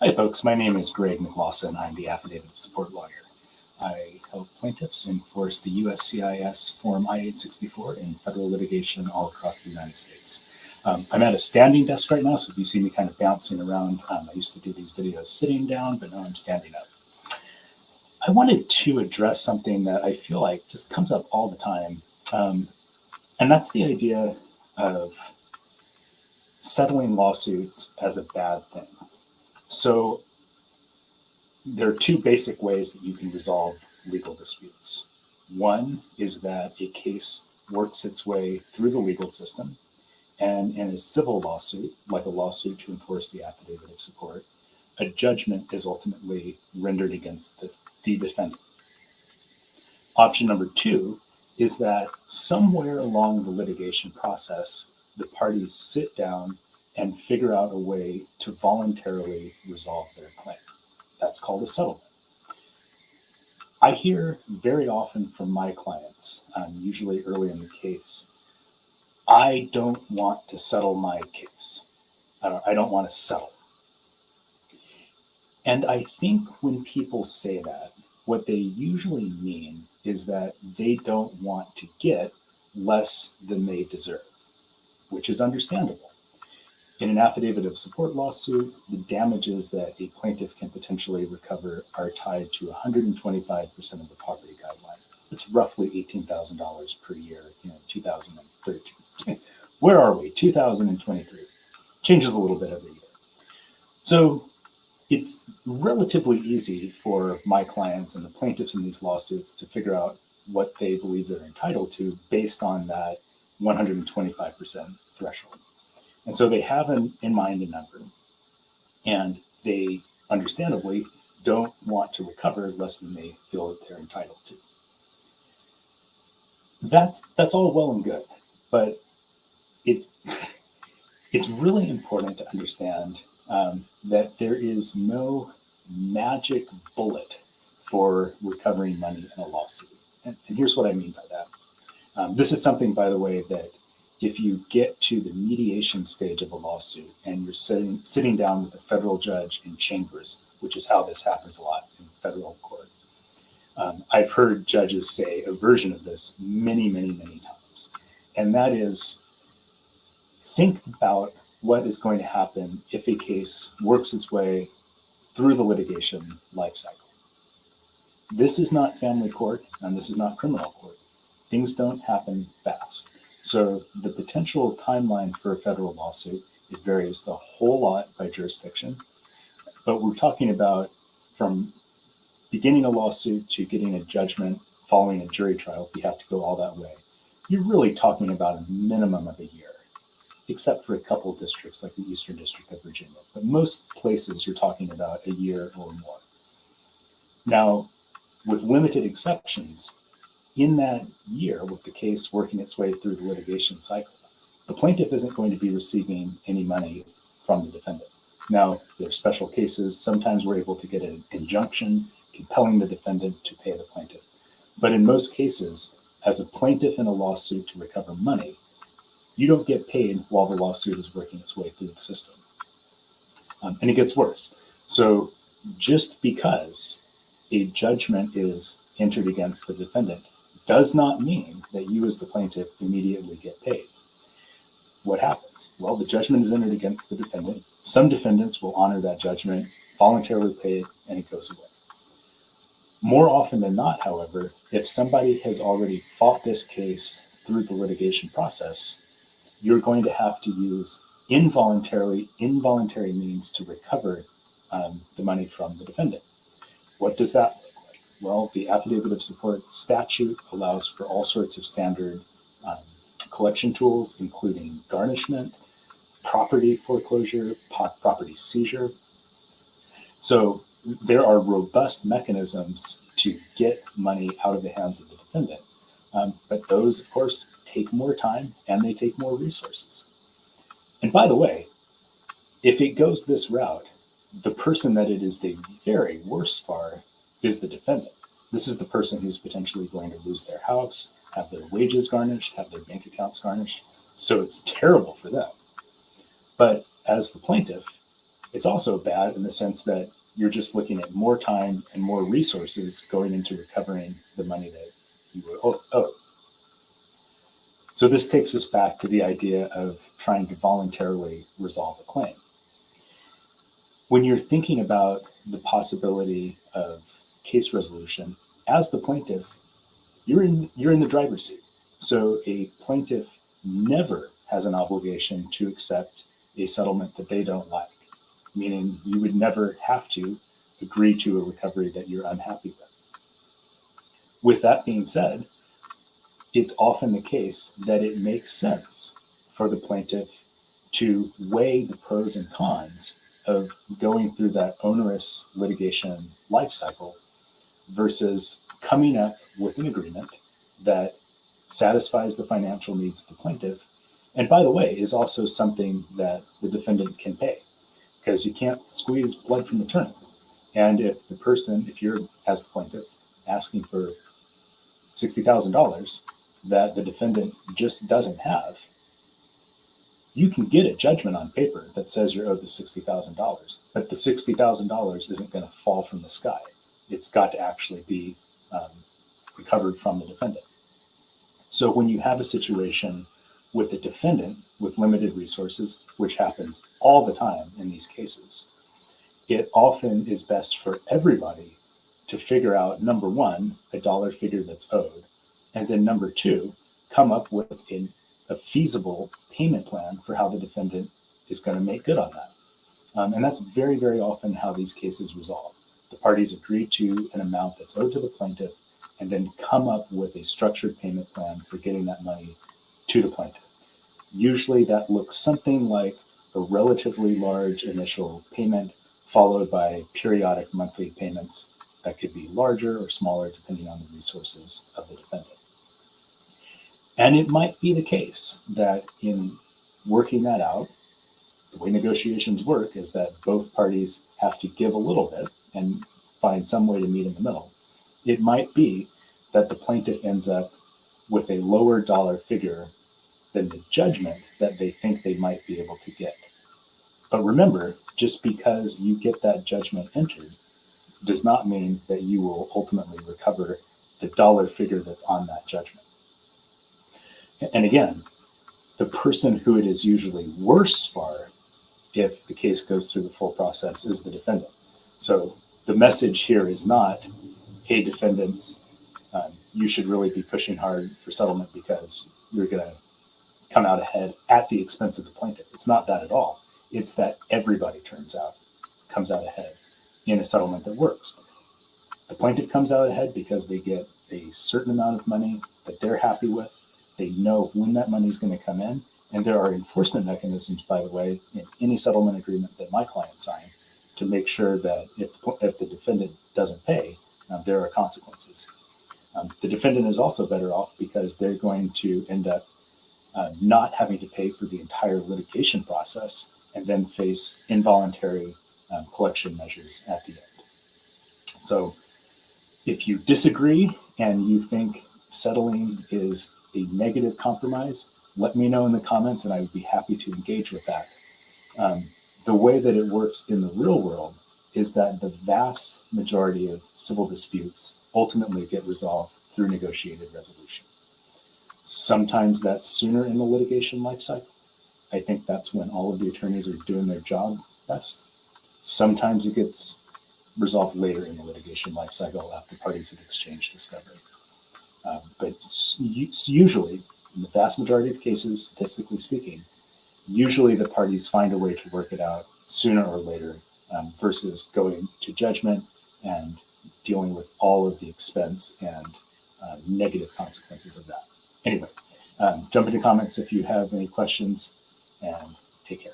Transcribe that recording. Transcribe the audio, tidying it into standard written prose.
Hi, folks. My name is Greg McLawsen. I'm the Affidavit of Support lawyer. I help plaintiffs enforce the USCIS Form I-864 in federal litigation all across the United States. I'm at a standing desk right now, so if you see me kind of bouncing around, I used to do these videos sitting down, but now I'm standing up. I wanted to address something that I feel like just comes up all the time, and that's the idea of settling lawsuits as a bad thing. So there are two basic ways that you can resolve legal disputes. One is that a case works its way through the legal system, and in a civil lawsuit, like a lawsuit to enforce the Affidavit of Support, a judgment is ultimately rendered against the defendant. Option number two is that somewhere along the litigation process, the parties sit down and figure out a way to voluntarily resolve their claim. That's called a settlement. I hear very often from my clients, usually early in the case, I don't want to settle my case. I don't want to settle. And I think when people say that, what they usually mean is that they don't want to get less than they deserve, which is understandable. In an affidavit of support lawsuit, the damages that a plaintiff can potentially recover are tied to 125% of the poverty guideline. It's roughly $18,000 per year in 2013. Where are we? 2023. Changes a little bit every year. So it's relatively easy for my clients and the plaintiffs in these lawsuits to figure out what they believe they're entitled to based on that 125% threshold. And so they have in mind a number, and they understandably don't want to recover less than they feel that they're entitled to. That's all well and good, but it's really important to understand that there is no magic bullet for recovering money in a lawsuit. And here's what I mean by that. This is something, by the way, that if you get to the mediation stage of a lawsuit and you're sitting down with a federal judge in chambers, which is how this happens a lot in federal court. I've heard judges say a version of this many, many, many times. And that is, think about what is going to happen if a case works its way through the litigation life cycle. This is not family court, and this is not criminal court. Things don't happen fast. So the potential timeline for a federal lawsuit, it varies a whole lot by jurisdiction, but we're talking about from beginning a lawsuit to getting a judgment following a jury trial, if you have to go all that way, you're really talking about a minimum of a year, except for a couple of districts like the Eastern District of Virginia. But most places you're talking about a year or more. Now, with limited exceptions, in that year, with the case working its way through the litigation cycle, the plaintiff isn't going to be receiving any money from the defendant. Now, there are special cases. Sometimes we're able to get an injunction compelling the defendant to pay the plaintiff. But in most cases, as a plaintiff in a lawsuit to recover money, you don't get paid while the lawsuit is working its way through the system. And it gets worse. So just because a judgment is entered against the defendant does not mean that you as the plaintiff immediately get paid. What happens? Well, the judgment is entered against the defendant. Some defendants will honor that judgment, voluntarily pay it, and it goes away. More often than not, however, if somebody has already fought this case through the litigation process, you're going to have to use involuntary means to recover the money from the defendant. What does that look like? Well, the Affidavit of Support statute allows for all sorts of standard collection tools, including garnishment, property foreclosure, property seizure. So there are robust mechanisms to get money out of the hands of the defendant. But those, of course, take more time and they take more resources. And by the way, if it goes this route, the person that it is the very worst for is the defendant. This is the person who's potentially going to lose their house, have their wages garnished, have their bank accounts garnished. So it's terrible for them. But as the plaintiff, It's also bad in the sense that you're just looking at more time and more resources going into recovering the money that you were owed. So this takes us back to the idea of trying to voluntarily resolve a claim. When you're thinking about the possibility of case resolution, as the plaintiff, you're in the driver's seat. So a plaintiff never has an obligation to accept a settlement that they don't like, meaning you would never have to agree to a recovery that you're unhappy with. With that being said, it's often the case that it makes sense for the plaintiff to weigh the pros and cons of going through that onerous litigation life cycle versus coming up with an agreement that satisfies the financial needs of the plaintiff. And by the way, is also something that the defendant can pay, because you can't squeeze blood from a turnip. And if you're, as the plaintiff, asking for $60,000 that the defendant just doesn't have, you can get a judgment on paper that says you're owed the $60,000, but the $60,000 isn't going to fall from the sky. It's got to actually be recovered from the defendant. So when you have a situation with a defendant with limited resources, which happens all the time in these cases, it often is best for everybody to figure out, number one, a dollar figure that's owed, and then number two, come up with a feasible payment plan for how the defendant is going to make good on that. And that's very, very often how these cases resolve. The parties agree to an amount that's owed to the plaintiff and then come up with a structured payment plan for getting that money to the plaintiff. Usually that looks something like a relatively large initial payment followed by periodic monthly payments that could be larger or smaller depending on the resources of the defendant. And it might be the case that in working that out, the way negotiations work is that both parties have to give a little bit and find some way to meet in the middle. It might be that the plaintiff ends up with a lower dollar figure than the judgment that they think they might be able to get. But remember, just because you get that judgment entered does not mean that you will ultimately recover the dollar figure that's on that judgment. And again, the person who it is usually worse for if the case goes through the full process is the defendant. So the message here is not, hey, defendants, you should really be pushing hard for settlement because you're going to come out ahead at the expense of the plaintiff. It's not that at all. It's that everybody comes out ahead in a settlement that works. The plaintiff comes out ahead because they get a certain amount of money that they're happy with. They know when that money is going to come in. And there are enforcement mechanisms, by the way, in any settlement agreement that my client signed to make sure that if the defendant doesn't pay, there are consequences. The defendant is also better off because they're going to end up not having to pay for the entire litigation process and then face involuntary collection measures at the end. So if you disagree and you think settling is a negative compromise, let me know in the comments and I would be happy to engage with that. The way that it works in the real world is that the vast majority of civil disputes ultimately get resolved through negotiated resolution. Sometimes that's sooner in the litigation life cycle. I think that's when all of the attorneys are doing their job best. Sometimes it gets resolved later in the litigation life cycle after parties have exchanged discovery. But usually, in the vast majority of cases, statistically speaking, usually the parties find a way to work it out sooner or later versus going to judgment and dealing with all of the expense and negative consequences of that. Anyway, jump into comments if you have any questions, and take care.